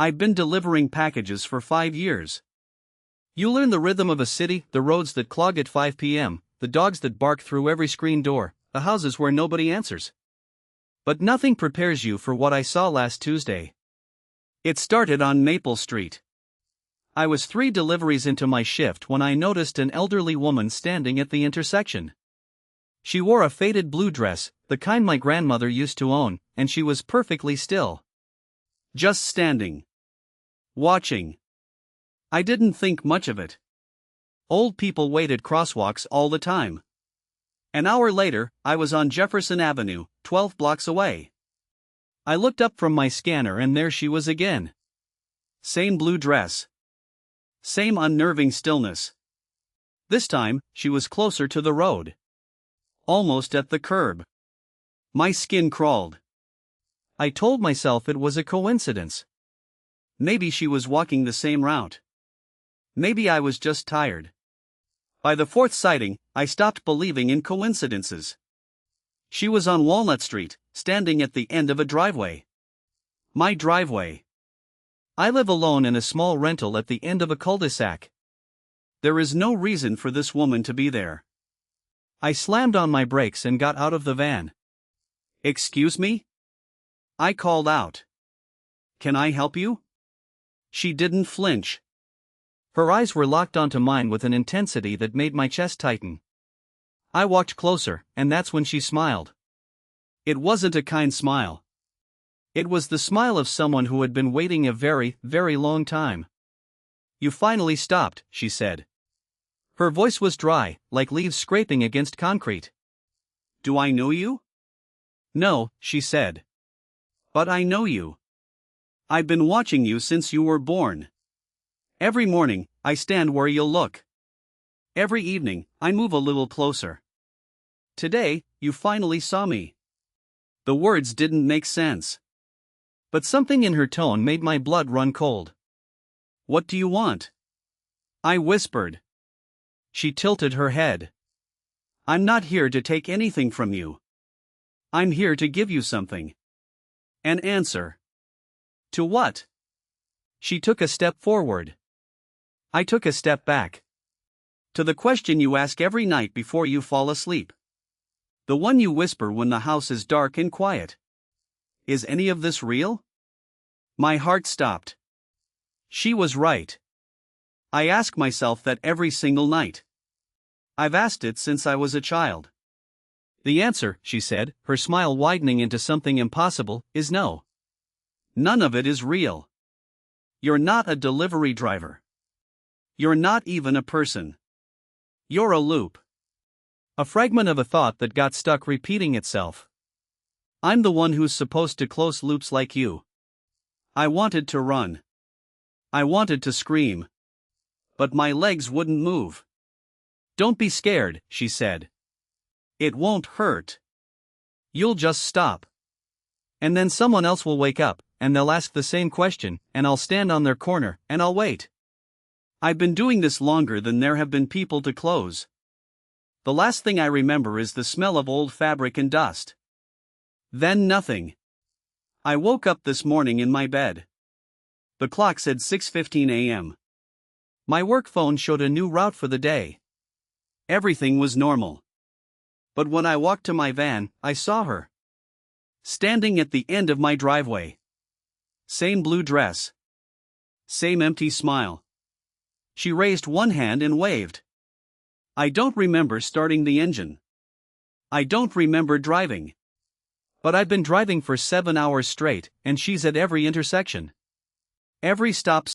I've been delivering packages for 5 years. You learn the rhythm of a city, the roads that clog at 5 p.m., the dogs that bark through every screen door, the houses where nobody answers. But nothing prepares you for what I saw last Tuesday. It started on Maple Street. I was 3 deliveries into my shift when I noticed an elderly woman standing at the intersection. She wore a faded blue dress, the kind my grandmother used to own, and she was perfectly still. Just standing. Watching. I didn't think much of it. Old people wait at crosswalks all the time. An hour later, I was on Jefferson Avenue, 12 blocks away. I looked up from my scanner and there she was again. Same blue dress. Same unnerving stillness. This time, she was closer to the road. Almost at the curb. My skin crawled. I told myself it was a coincidence. Maybe she was walking the same route. Maybe I was just tired. By the 4th sighting, I stopped believing in coincidences. She was on Walnut Street, standing at the end of a driveway. My driveway. I live alone in a small rental at the end of a cul-de-sac. There is no reason for this woman to be there. I slammed on my brakes and got out of the van. "Excuse me?" I called out. "Can I help you?" She didn't flinch. Her eyes were locked onto mine with an intensity that made my chest tighten. I walked closer, and that's when she smiled. It wasn't a kind smile. It was the smile of someone who had been waiting a very, very long time. "You finally stopped," she said. Her voice was dry, like leaves scraping against concrete. "Do I know you?" "No," she said. "But I know you. I've been watching you since you were born. Every morning, I stand where you'll look. Every evening, I move a little closer. Today, you finally saw me." The words didn't make sense. But something in her tone made my blood run cold. "What do you want?" I whispered. She tilted her head. "I'm not here to take anything from you. I'm here to give you something. An answer." "To what?" She took a step forward. I took a step back. "To the question you ask every night before you fall asleep. The one you whisper when the house is dark and quiet. Is any of this real?" My heart stopped. She was right. I ask myself that every single night. I've asked it since I was a child. "The answer," she said, her smile widening into something impossible, "is no. None of it is real. You're not a delivery driver. You're not even a person. You're a loop." A fragment of a thought that got stuck repeating itself. I'm the one who's supposed to close loops like you. I wanted to run. I wanted to scream. But my legs wouldn't move. "Don't be scared," she said. "It won't hurt. You'll just stop. And then someone else will wake up, and they'll ask the same question, and I'll stand on their corner, and I'll wait. I've been doing this longer than there have been people to close. The last thing I remember is the smell of old fabric and dust. Then nothing. I woke up this morning in my bed. The clock said 6:15 a.m. My work phone showed a new route for the day. Everything was normal. But when I walked to my van, I saw her. Standing at the end of my driveway. Same blue dress. Same empty smile. She raised one hand and waved. I don't remember starting the engine. I don't remember driving. But I've been driving for 7 hours straight, and she's at every intersection. Every stop